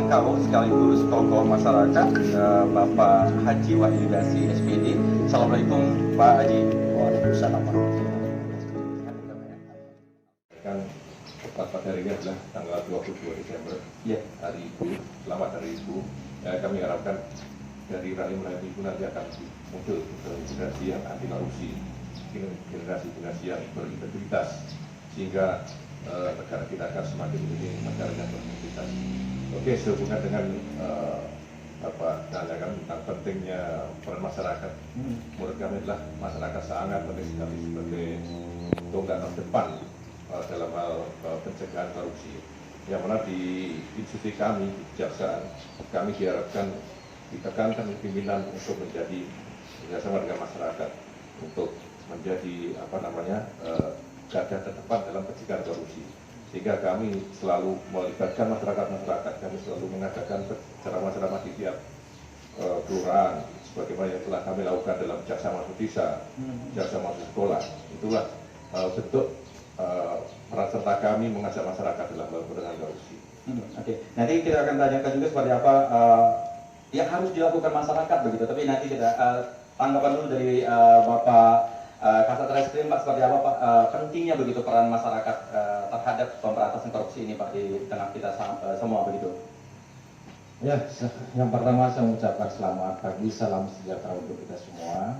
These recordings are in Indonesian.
kaum sekaligus tokoh masyarakat, Bapak Haji Wahyu Dasi SPD. Assalamualaikum Pak Haji. Waalaikumsalam. Kan tepat hari ini adalah tanggal 22 Desember, Ya. Hari Ibu. Selamat Hari Ibu. Kami harapkan dari rahim-rahim ibu nanti akan muncul generasi yang anti korupsi, generasi-generasi yang berintegritas, sehingga negara kita akan semakin menjadi negara yang berintegritas. Oke, sehubungan dengan Bapak tanyakan tentang pentingnya peran masyarakat, menurut kami adalah masyarakat sangat penting sekali sebagai tonggak terdepan dalam hal pencegahan korupsi. Yang mana di institusi kami, kejaksaan, kami diharapkan ditekankan pimpinan untuk menjadi bersama dengan masyarakat untuk menjadi garda terdepan dalam pencegahan korupsi. Sehingga kami selalu melibatkan masyarakat, kami selalu mengadakan ceramah-ceramah di tiap kelurahan, sebagaimana yang telah kami lakukan dalam jaksa masuk desa, jaksa masuk sekolah. Itulah bentuk peran serta kami mengajak masyarakat dalam pencegahan korupsi. Oke, nanti kita akan tanyakan juga seperti apa yang harus dilakukan masyarakat begitu. Tapi nanti kita tanggapan dulu dari Bapak Kasat Reskrim, Pak, seperti apa Pak pentingnya begitu peran masyarakat terhadap pemberantasan korupsi ini Pak di tengah kita semua begitu. Ya, yang pertama saya mengucapkan selamat pagi, salam sejahtera untuk kita semua.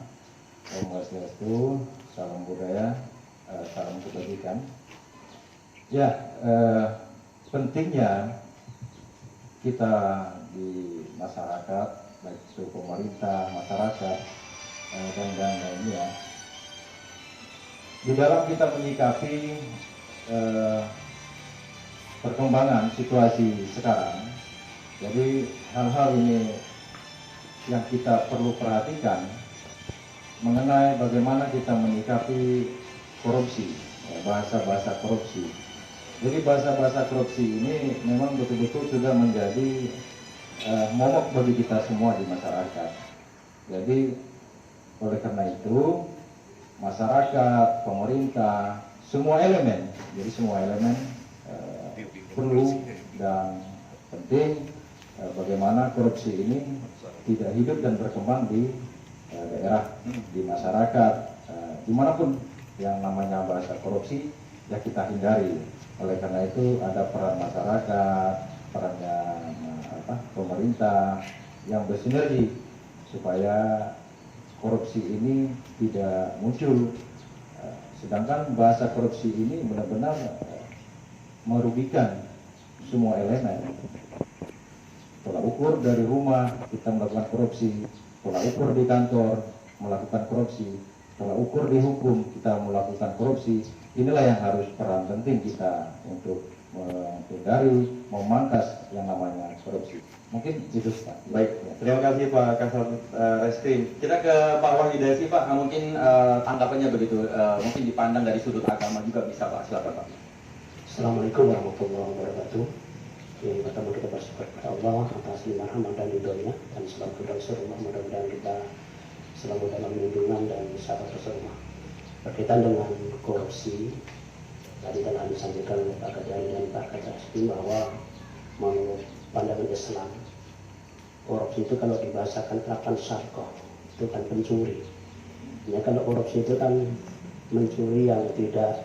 Om Swastiastu, salam budaya, salam kebajikan. Ya, pentingnya kita di masyarakat, baik itu pemerintah, masyarakat, dan lainnya, di dalam kita menyikapi perkembangan situasi sekarang. Jadi hal-hal ini yang kita perlu perhatikan mengenai bagaimana kita menyikapi korupsi, bahasa-bahasa korupsi. Jadi bahasa-bahasa korupsi ini memang betul-betul sudah menjadi momok bagi kita semua di masyarakat. Jadi oleh karena itu masyarakat, pemerintah, semua elemen, jadi semua elemen perlu dan penting bagaimana korupsi ini tidak hidup dan berkembang di daerah, di masyarakat, dimanapun yang namanya bahasa korupsi ya kita hindari. Oleh karena itu ada peran masyarakat, perannya pemerintah yang bersinergi supaya korupsi ini tidak muncul. Sedangkan bahasa korupsi ini benar-benar merugikan semua elemen. Pola ukur dari rumah kita melakukan korupsi, pola ukur di kantor melakukan korupsi, pola ukur di hukum kita melakukan korupsi. Inilah yang harus peran penting kita untuk menghindari, memangkas yang namanya korupsi. Mungkin itu Pak. Baik, terima kasih Pak Kasat Reskrim. Kita ke Pak Wahyu Dasi Pak, mungkin tanggapannya begitu, mungkin dipandang dari sudut agama juga bisa Pak, silakan Pak. Assalamualaikum warahmatullahi wabarakatuh. Yang pertama kita bersyukur kepada Allah atas limpah rahmat dan ridhonya, dan selalu kita bersyukur mudah-mudahan kita selalu dalam lindungan dan sahabat bersama. Berkaitan dengan korupsi, tadi telah disampaikan oleh Pak Kadari dan Pak Kasat bahwa menurut pandangan Islam, korupsi itu kalau dibahasakan kelakuan syarqah itu kan pencuri. Ya, kalau korupsi itu kan mencuri yang tidak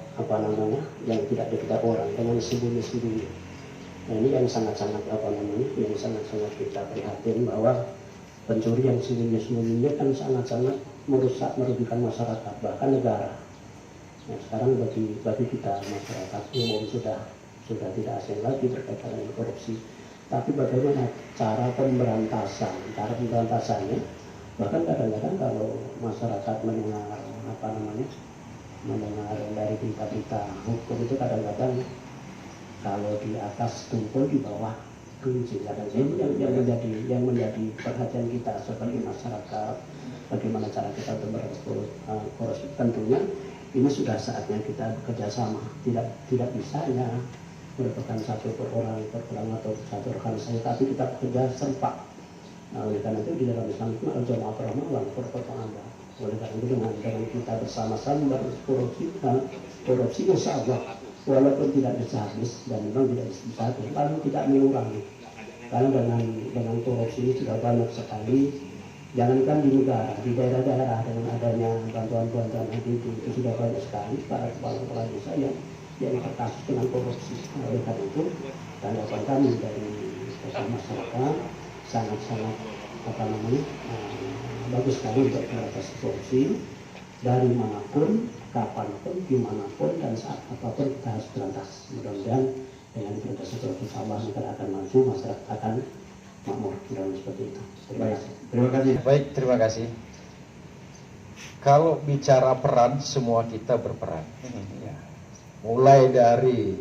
yang tidak diketahui orang dengan sembunyi-sembunyi. Nah, ini yang sangat-sangat yang sangat-sangat kita prihatin bahwa pencuri yang sembunyi-sembunyinya kan sangat-sangat merugikan masyarakat, bahkan negara. Nah, sekarang bagi kita masyarakat umum sudah tidak asing lagi berkaitan dengan korupsi. Tapi bagaimana cara pemberantasannya? Bahkan kadang-kadang kalau masyarakat mendengar dari berita-berita hukum itu kadang-kadang kalau di atas tumpul di bawah kunci. Kadang ini yang menjadi perhatian kita sebagai masyarakat. Bagaimana cara kita memberantas korupsi? Tentunya ini sudah saatnya kita bekerja sama. Tidak bisa hanya merupakan satu orang atau satu rekan saya, tapi kita bekerja serempak. Nah, oleh karena itu di dalam Islam itu al-jama'ah rahmah perpotongan. Oleh karena itu dengan kita bersama-sama korupsi insya Allah walaupun tidak bisa habis dan memang tidak bisa habis, lalu tidak mengurangi. Karena dengan korupsi ini sudah banyak sekali. Jangankan di negara, di daerah-daerah dengan adanya bantuan-bantuan itu sudah banyak sekali para kepala desa yang terkasus dengan korupsi. Nah, oleh karena itu, tanggapan kami dari masyarakat sangat-sangat bagus sekali untuk mengatasi korupsi dari manapun, kapanpun, dimanapun, dan saat apapun kita harus berantas. Mudah-mudahan dengan berantas korupsi Allah negara akan maju, masyarakat akan makmur dan seperti itu. Terima kasih. Terima kasih. Baik, terima kasih. Kalau bicara peran, semua kita berperan. Ya. Mulai dari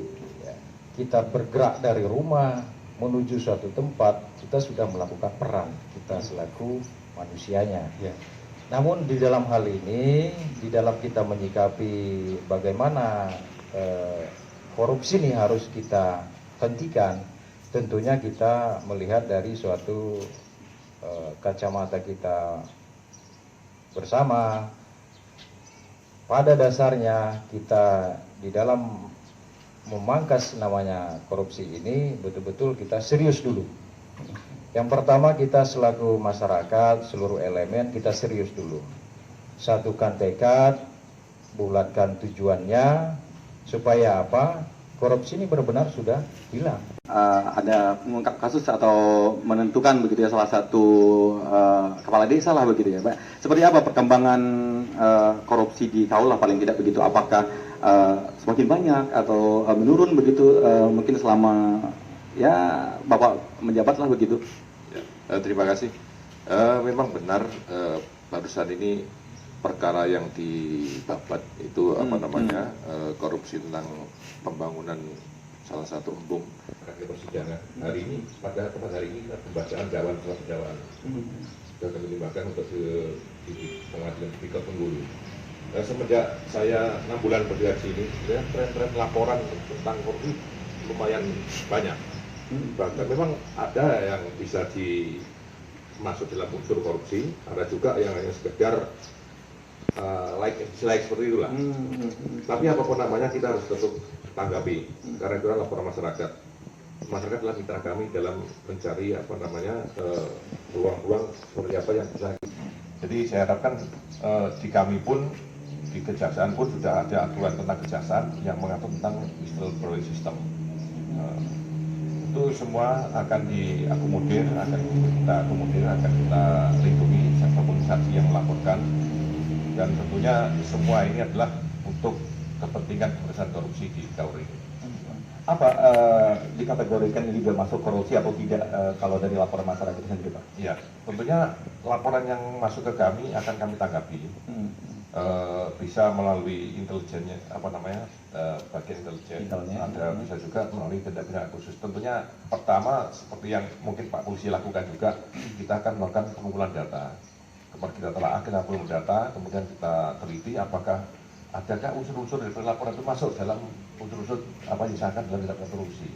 kita bergerak dari rumah menuju suatu tempat, kita sudah melakukan peran kita selaku manusianya. Ya. Namun di dalam hal ini, di dalam kita menyikapi bagaimana korupsi ini harus kita hentikan, tentunya kita melihat dari suatu kacamata kita bersama. Pada dasarnya kita di dalam memangkas namanya korupsi ini betul-betul kita serius dulu. Yang pertama, kita selaku masyarakat, seluruh elemen kita serius dulu. Satukan tekad, bulatkan tujuannya, supaya apa? Korupsi ini benar-benar sudah hilang. Ada mengungkap kasus atau menentukan begitu ya salah satu kepala desa lah begitu ya Pak. Seperti apa perkembangan korupsi di Kaula paling tidak begitu? Apakah semakin banyak atau menurun begitu mungkin selama ya Bapak menjabat lah begitu? Ya, terima kasih. Memang benar barusan ini perkara yang dibabat itu korupsi tentang pembangunan salah satu embung rakyat persidangan. Hari ini pada hari ini kita pembacaan dakwaan surat dakwaan sudah kami limpahkan untuk di pengadilan tipikor Bengkulu. Semenjak saya 6 bulan bertugas ini, tren-tren laporan tentang korupsi lumayan banyak. Bahkan memang ada yang bisa masuk dalam unsur korupsi, ada juga yang hanya sekedar like seperti itulah. Tapi apapun namanya kita harus tetap tanggapi karena itu adalah laporan masyarakat. Masyarakat adalah mitra kami dalam mencari ruang-ruang seperti apa yang bisa. Jadi saya harapkan di kami pun di kejaksaan pun sudah ada aturan tentang kejaksaan yang mengatur tentang whistleblower system. Itu semua akan diakomodir, akan kita lindungi siapapun saksi yang melaporkan. Dan tentunya semua ini adalah untuk kepentingan pemberantasan korupsi di Kauri. Apa dikategorikan ini sudah masuk korupsi atau tidak kalau dari laporan masyarakat itu sendiri Pak? Iya, tentunya laporan yang masuk ke kami akan kami tanggapi. Bisa melalui intelijennya, bagian intelijen, ada bisa juga melalui tindak pidana khusus. Tentunya pertama seperti yang mungkin Pak Polisi lakukan juga, kita akan melakukan pengumpulan data. Kita telah kumpul data, kemudian kita teliti apakah adakah unsur-unsur dari laporan itu masuk dalam unsur-unsur apa yang disahkan dalam tindak pidana korupsi.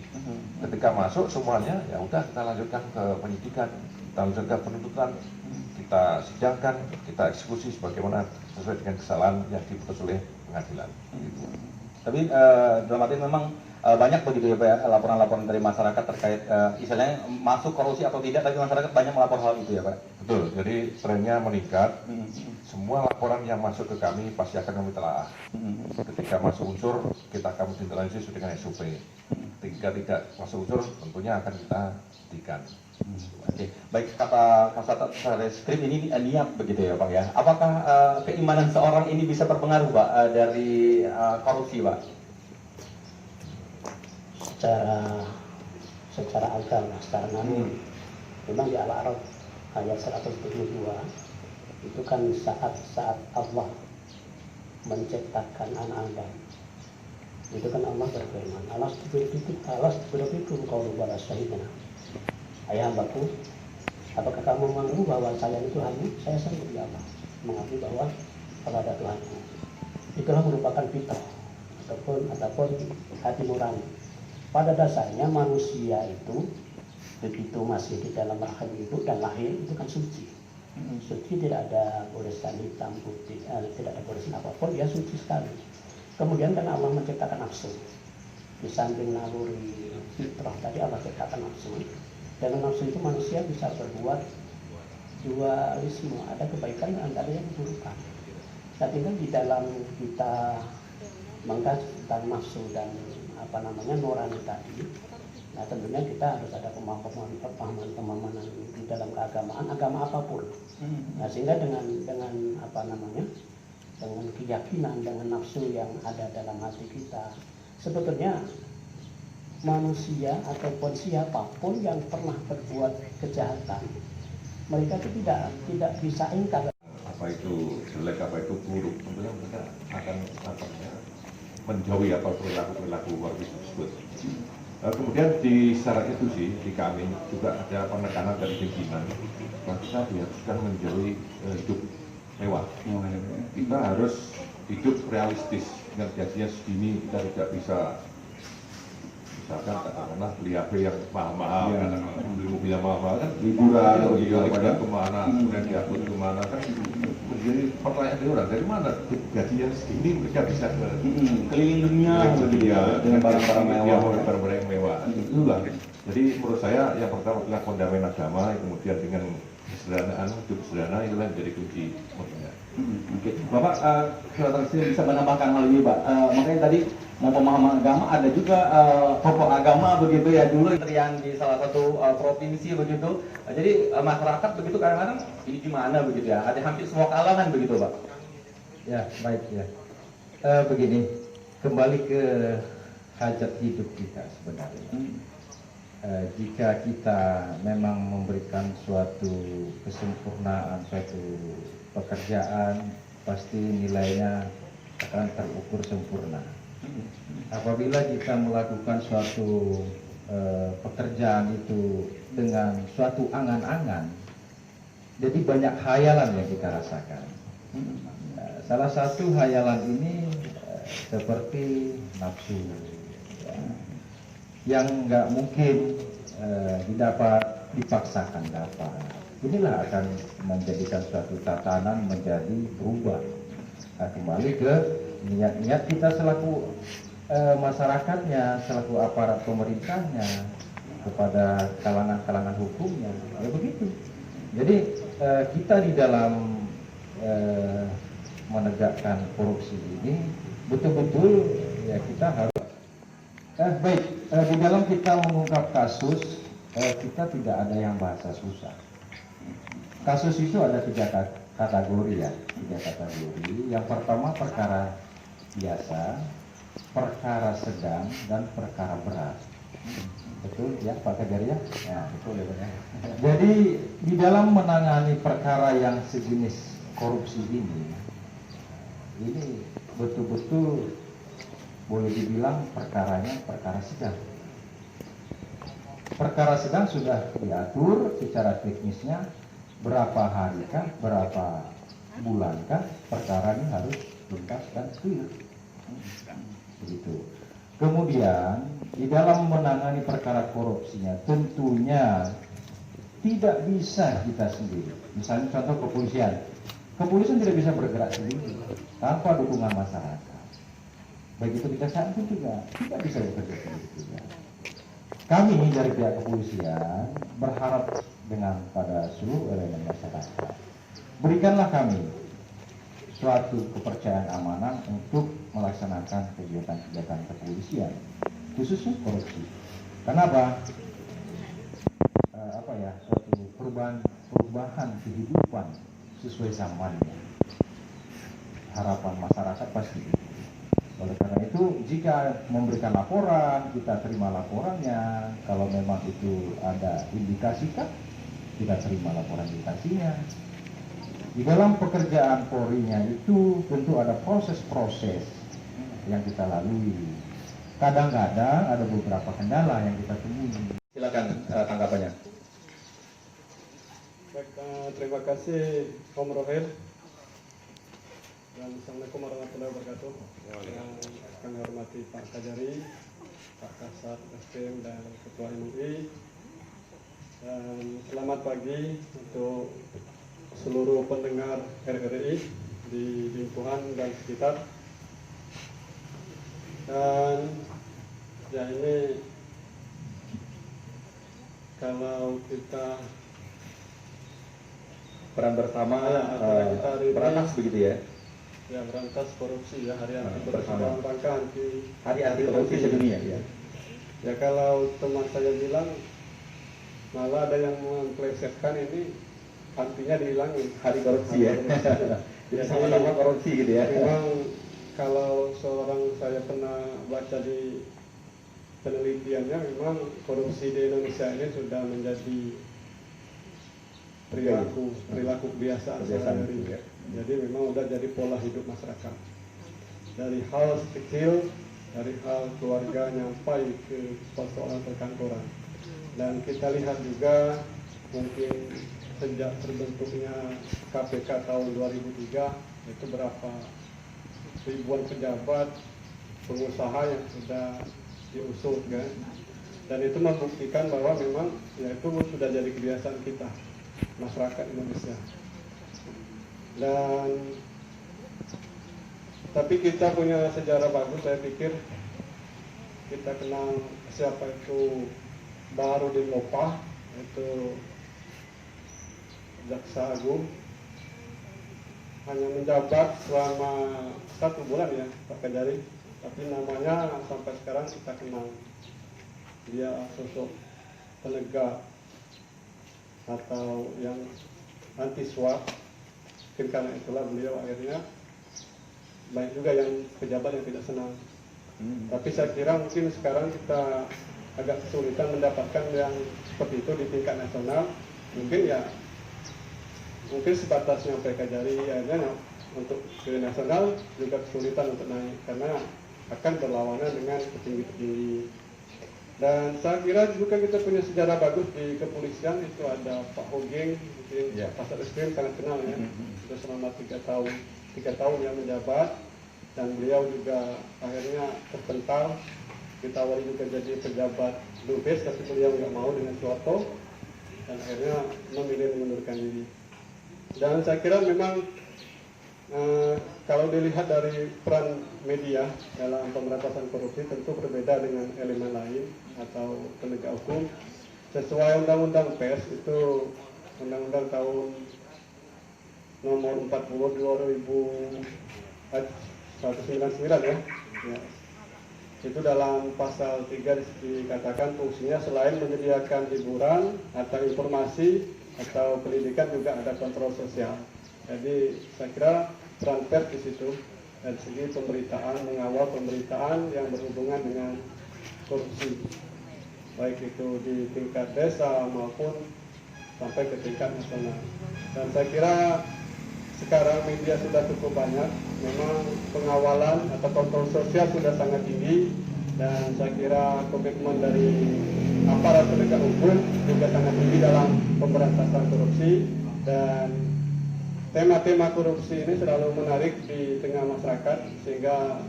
Ketika masuk semuanya, ya udah kita lanjutkan ke penyidikan, kita lanjutkan ke penuntutan, kita sidangkan, kita eksekusi sebagaimana sesuai dengan kesalahan yang diputus oleh pengadilan. Gitu. Tapi dalam arti memang banyak begitu ya Pak ya, laporan-laporan dari masyarakat terkait istilahnya masuk korupsi atau tidak, tapi masyarakat banyak melapor hal itu ya Pak? Betul, jadi trennya meningkat. Semua laporan yang masuk ke kami pasti akan kami telaah. Ketika masuk unsur, kita akan tindak sesuai dengan SOP. Ketika tidak masuk unsur, tentunya akan kita hentikan. Oke, baik, kata Kasat Reskrim ini niat begitu ya Pak ya. Apakah keimanan seorang ini bisa berpengaruh Pak dari korupsi Pak? Secara agama, secara nabi, memang di Al-A'raf ayat 172 itu kan saat Allah menciptakan anak Adam, itu kan Allah berfirman, alas berfirman kau lupa syahidna, ayah hambaku, apakah kamu mengaku bahwa saya itu hanya saya sendiri ya Allah, mengakui bahwa kepada Tuhanku. Itulah merupakan fitrah ataupun hati nurani. Pada dasarnya manusia itu begitu masih di dalam rahim ibu dan lahir itu kan suci. Suci, tidak ada goresan hitam putih, tidak ada goresan apapun, dia suci sekali. Kemudian kan Allah menciptakan nafsu. Di samping naluri fitrah tadi Allah ciptakan nafsu. Dengan nafsu itu manusia bisa berbuat dualisme, ada kebaikan dan ada yang keburukan. Saya tinggal di dalam kita mengkaji tentang nafsu dan nurani tadi. Nah tentunya kita harus ada pemahaman di dalam keagamaan, agama apapun. Nah sehingga dengan dengan keyakinan, dengan nafsu yang ada dalam hati kita, sebetulnya manusia ataupun siapapun yang pernah berbuat kejahatan, mereka itu tidak bisa ingkar. Apa itu jelek, apa itu buruk, tentunya mereka akan menjauhi apa perilaku tersebut. Kemudian di syarat itu sih, di kami juga ada penekanan dari pimpinan bahwa kita diharuskan menjauhi hidup mewah. Kita harus hidup realistis, dengan gajinya segini kita tidak bisa, misalkan katakanlah beli HP yang mahal-mahal, beli mobil yang mahal-mahal kan, liburan kemana, kemudian diangkut kemana kan, menjadi pertanyaan dari orang, dari mana gajinya segini mereka bisa keliling dunia dengan barang-barang mewah. Barang-barang yang mewah. Itulah. Jadi menurut saya yang pertama adalah fondamen agama, kemudian dengan kesederhanaan, hidup sederhana itulah menjadi kunci menurutnya. Oke, Bapak kalau bisa menambahkan hal ini, Pak. Makanya tadi mau pemahaman agama, ada juga tokoh agama begitu ya dulu yang di salah satu provinsi begitu. Jadi masyarakat begitu kadang-kadang ini gimana begitu ya, ada hampir semua kalangan begitu, Pak. Ya, baik ya. Begini, kembali ke hajat hidup kita sebenarnya. Jika kita memang memberikan suatu kesempurnaan, suatu pekerjaan, pasti nilainya akan terukur sempurna. Apabila kita melakukan suatu pekerjaan itu dengan suatu angan-angan, jadi banyak khayalan yang kita rasakan. Salah satu khayalan ini seperti nafsu, yang nggak mungkin didapat dipaksakan dapat. Inilah akan menjadikan suatu tatanan menjadi berubah. Nah, kembali ke niat-niat kita selaku masyarakatnya, selaku aparat pemerintahnya, kepada kalangan-kalangan hukumnya, ya begitu. Jadi kita di dalam menegakkan korupsi ini betul-betul ya kita harus baik, di dalam kita mengungkap kasus, kita tidak ada yang bahasa susah. Kasus itu ada tiga kategori ya, tiga kategori. Yang pertama perkara biasa, perkara sedang, dan perkara berat. Betul ya Pak Kajar ya? Ya betul ya. Jadi di dalam menangani perkara yang sejenis korupsi ini betul-betul boleh dibilang perkaranya perkara sedang. Perkara sedang sudah diatur secara teknisnya, berapa hari kah, berapa bulan kah perkara ini harus tuntas dan clear. Begitu. Kemudian di dalam menangani perkara korupsinya tentunya tidak bisa kita sendiri. Misalnya contoh kepolisian tidak bisa bergerak sendiri tanpa dukungan masyarakat. Begitu kejaksaan pun juga tidak bisa bekerja sendiri juga. Kami dari pihak kepolisian berharap dengan pada seluruh elemen masyarakat, berikanlah kami suatu kepercayaan amanah untuk melaksanakan kegiatan-kegiatan kepolisian, khususnya korupsi. Kenapa? Suatu perubahan kehidupan sesuai zamannya. Harapan masyarakat pasti itu. Oleh karena itu, jika memberikan laporan, kita terima laporannya. Kalau memang itu ada indikasi kan, kita terima laporan indikasinya. Di dalam pekerjaan Polri-nya itu tentu ada proses-proses yang kita lalui. Kadang-kadang ada beberapa kendala yang kita temui. Silakan tanggapannya. Baik, terima kasih Om Rohel. Dan Assalamualaikum warahmatullahi wabarakatuh. Kami hormati Pak Kajari, Pak Kasat, Reskrim, dan Ketua MUI. Dan selamat pagi untuk seluruh pendengar RRI di lingkungan dan sekitar. Dan ya ini kalau kita Peran bersama acara kita hari ini, berantas begitu ya. ya berantas korupsi ya, hari anti korupsi Bersama. dalam rangka Hari anti korupsi sedunia ya. Ya kalau teman saya bilang malah ada yang memplesetkan ini antinya dihilangin. Hari korupsi ya. Jadi sama-sama korupsi gitu ya. Memang kalau seorang saya pernah baca di penelitiannya, memang korupsi di Indonesia ini sudah menjadi perilaku kebiasaan sehari-hari. ya. Jadi memang udah jadi pola hidup masyarakat. Dari hal kecil, dari hal keluarga nyampai ke persoalan perkantoran. Dan kita lihat juga mungkin sejak terbentuknya KPK tahun 2003 itu berapa ribuan pejabat pengusaha yang sudah diusut kan, dan itu membuktikan bahwa memang ya itu sudah jadi kebiasaan kita masyarakat Indonesia. Dan tapi kita punya sejarah bagus, saya pikir kita kenal siapa itu Baharudin Mopah, itu Jaksa Agung, hanya menjabat selama 1 bulan ya Pak Kajari, tapi namanya sampai sekarang kita kenal. Dia sosok penegak atau yang anti suap. Mungkin karena itulah beliau akhirnya banyak juga yang pejabat yang tidak senang. Tapi saya kira mungkin sekarang kita agak kesulitan mendapatkan yang seperti itu di tingkat nasional. Mungkin sebatas nyampe Kajari aja untuk ke nasional juga kesulitan untuk naik karena akan berlawanan dengan petinggi-petinggi. Dan saya kira juga kita punya sejarah bagus di kepolisian, itu ada Pak Hogeng, mungkin Kasat Reskrim sangat kenal ya, sudah selama 3 tahun yang menjabat, dan beliau juga akhirnya terpental, kita awalnya juga jadi pejabat Dubes, tapi beliau nggak mau dengan Soeharto, dan akhirnya memilih mengundurkan diri. Dan saya kira memang kalau dilihat dari peran media dalam pemberantasan korupsi tentu berbeda dengan elemen lain atau penegak hukum. Sesuai Undang-Undang Pers itu Undang-Undang tahun nomor 40 2099 ya. Itu dalam pasal 3 dikatakan fungsinya selain menyediakan hiburan atau informasi atau pendidikan juga ada kontrol sosial. Jadi saya kira peran pers di situ dari segi pemberitaan, mengawal pemberitaan yang berhubungan dengan korupsi, baik itu di tingkat desa maupun sampai ke tingkat nasional. Dan saya kira sekarang media sudah cukup banyak, memang pengawalan atau kontrol sosial sudah sangat tinggi, dan saya kira komitmen dari aparat penegak hukum juga sangat tinggi dalam pemberantasan korupsi, dan tema-tema korupsi ini selalu menarik di tengah masyarakat sehingga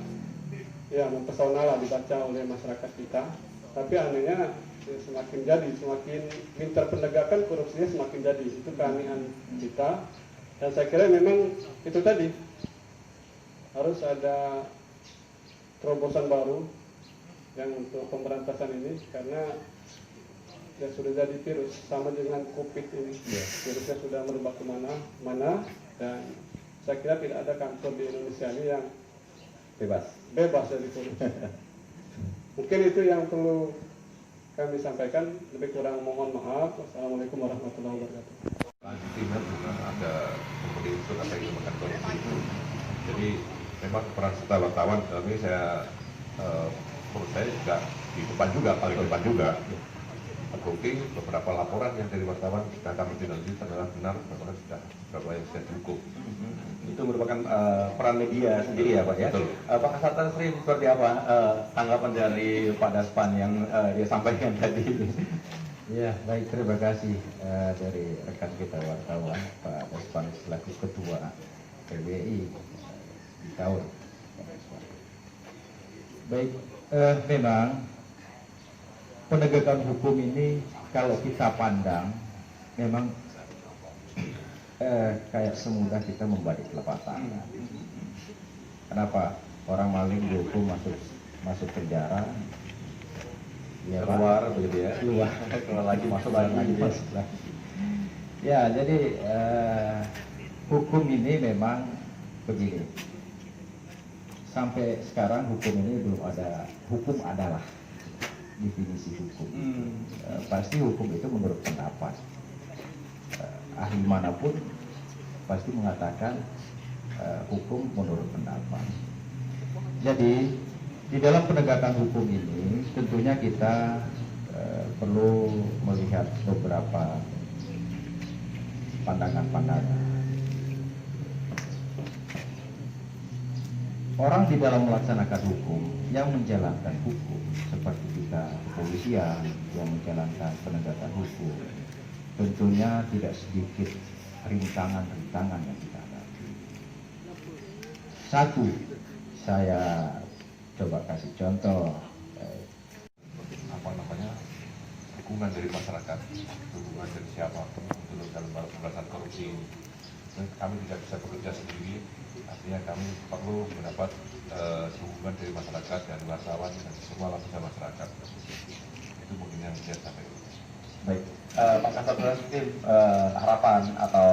ya mempesona lah dibaca oleh masyarakat kita. Tapi anehnya semakin minta penegakan korupsinya semakin jadi, itu keanehan kita. Dan saya kira memang itu tadi harus ada terobosan baru yang untuk pemberantasan ini, karena ya sudah jadi virus sama dengan COVID ini. Virusnya sudah merebak kemana-mana, dan saya kira tidak ada kantor di Indonesia ini yang bebas dari korupsi. Mungkin itu yang perlu kami sampaikan. Lebih kurang mohon maaf. Wassalamualaikum warahmatullahi wabarakatuh. Timnya bukan ada seperti itu apa yang dimakan korupsi itu. Jadi memang peran serta wartawan dalam ini menurut saya juga di depan juga, paling depan juga. Mungkin beberapa laporan yang dari wartawan kita akan menanti adalah benar bahwa sudah berapa yang sudah cukup. Itu merupakan peran media sendiri ya Pak ya. Betul. Pak Kasat Reskrim, seperti apa tanggapan dari Pak Daspan yang dia sampaikan tadi? Ya, baik, terima kasih dari rekan kita wartawan Pak Daspan selaku Ketua PBI di tahun. Baik, memang penegakan hukum ini kalau kita pandang memang kayak semudah kita membalik telapak tangan. Kenapa? Orang maling dihukum masuk penjara, Ya, Pak. keluar begitu ya. Keluar. Keluar lagi masuk lagi. Masuk lagi. Ya, jadi hukum ini memang begini. Sampai sekarang hukum ini belum ada. Hukum adalah definisi hukum. Pasti hukum itu menurut pendapat. Ahli manapun pasti mengatakan hukum menurut pendapat. Jadi di dalam penegakan hukum ini tentunya kita perlu melihat beberapa pandangan-pandangan. Orang di dalam melaksanakan hukum, yang menjalankan hukum, seperti kita kepolisian yang menjalankan penegakan hukum, tentunya tidak sedikit rintangan-rintangan yang kita hadapi. Satu, saya coba kasih contoh. Dukungan dari masyarakat, dukungan dari siapapun untuk dalam pemberantasan korupsi ini. Dan kami tidak bisa bekerja sendiri, artinya kami perlu mendapat dukungan dari masyarakat dan wartawan dan semua lapisan masyarakat. Itu mungkin yang saya sampaikan. Baik, Pak Kasat Reskrim, harapan atau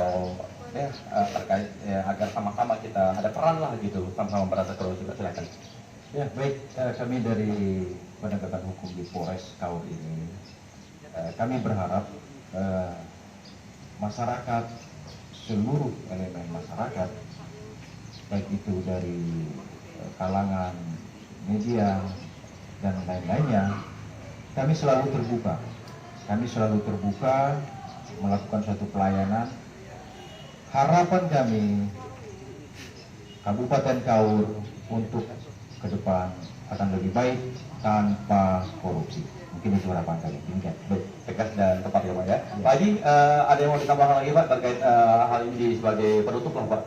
ya terkait ya, agar sama-sama kita ada peran lah gitu sama-sama memberantas korupsi, silakan. Ya, baik, kami dari penegakan hukum di Polres Kaur ini, kami berharap masyarakat, seluruh elemen masyarakat, baik itu dari kalangan media dan lain-lainnya, kami selalu terbuka. Kami selalu terbuka melakukan suatu pelayanan. Harapan kami Kabupaten Kaur untuk ke depan akan lebih baik tanpa korupsi. Mungkin itu harapan kami. Baik, tegas dan tepat ya Pak ya. Pak Haji, ada yang mau ditambahkan lagi Pak terkait hal ini sebagai penutup lah Pak?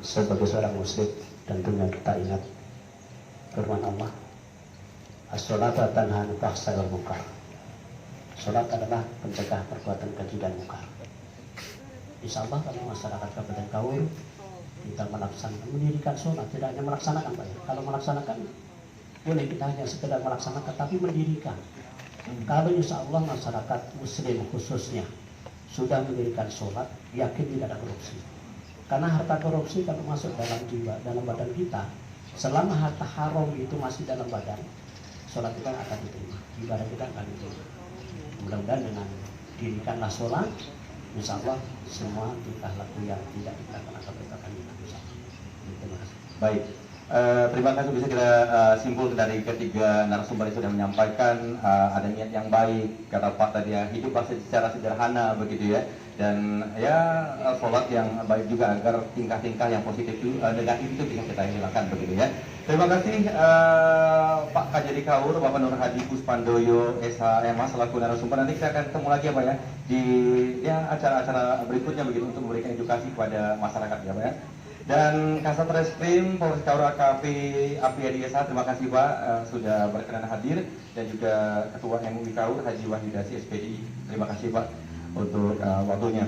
Sebagai seorang muslim, tentunya kita ingat firman Allah, as-sholatu tanha 'anil fahsya'i wal munkar. Sholat adalah pencegah perbuatan keji dan mungkar. Insya Allah kalau masyarakat Kabupaten Kaur kita melaksanakan, mendirikan sholat, tidak hanya melaksanakan Pak ya. Kalau melaksanakan boleh, kita hanya sekedar melaksanakan, tapi mendirikan. Kalau insya Allah masyarakat muslim khususnya sudah mendirikan sholat, yakin tidak ada korupsi. Karena harta korupsi kalau masuk dalam jiwa, dalam badan kita, selama harta haram itu masih dalam badan, sholat kita akan diterima, ibadah kita akan diterima. Mudah-mudahan dengan dirikanlah sholat, insya Allah semua tingkah laku yang tidak dikatakan atau berkatakan insya Allah. Terima kasih. Baik, terima kasih bisa kita simpul dari ketiga narasumber yang sudah menyampaikan ada niat yang baik, kata Pak tadi ya, hiduplah secara sederhana begitu ya, dan ya sholat yang baik juga agar tingkah-tingkah yang positif itu negatif itu bisa kita hilangkan begitu ya. Terima kasih Pak Kajari Kaur, Bapak Nur Hadi Puspandoyo SHMA selaku narasumber. Nanti kita akan ketemu lagi ya Pak ya di ya acara-acara berikutnya begitu untuk memberikan edukasi kepada masyarakat ya Pak ya. Dan Kasat Reskrim Polres Kaur AKP Apriyadi SH, terima kasih Pak sudah berkenan hadir, dan juga Ketua MUI Kaur Haji Wahyudasi SPDI, terima kasih Pak untuk waktunya.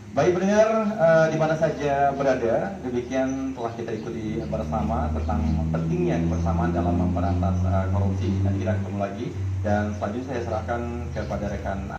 Baik pendengar, di mana saja berada, demikian telah kita ikuti bersama tentang pentingnya kebersamaan dalam memberantas korupsi. Nanti kita ketemu lagi, dan selanjutnya saya serahkan kepada rekan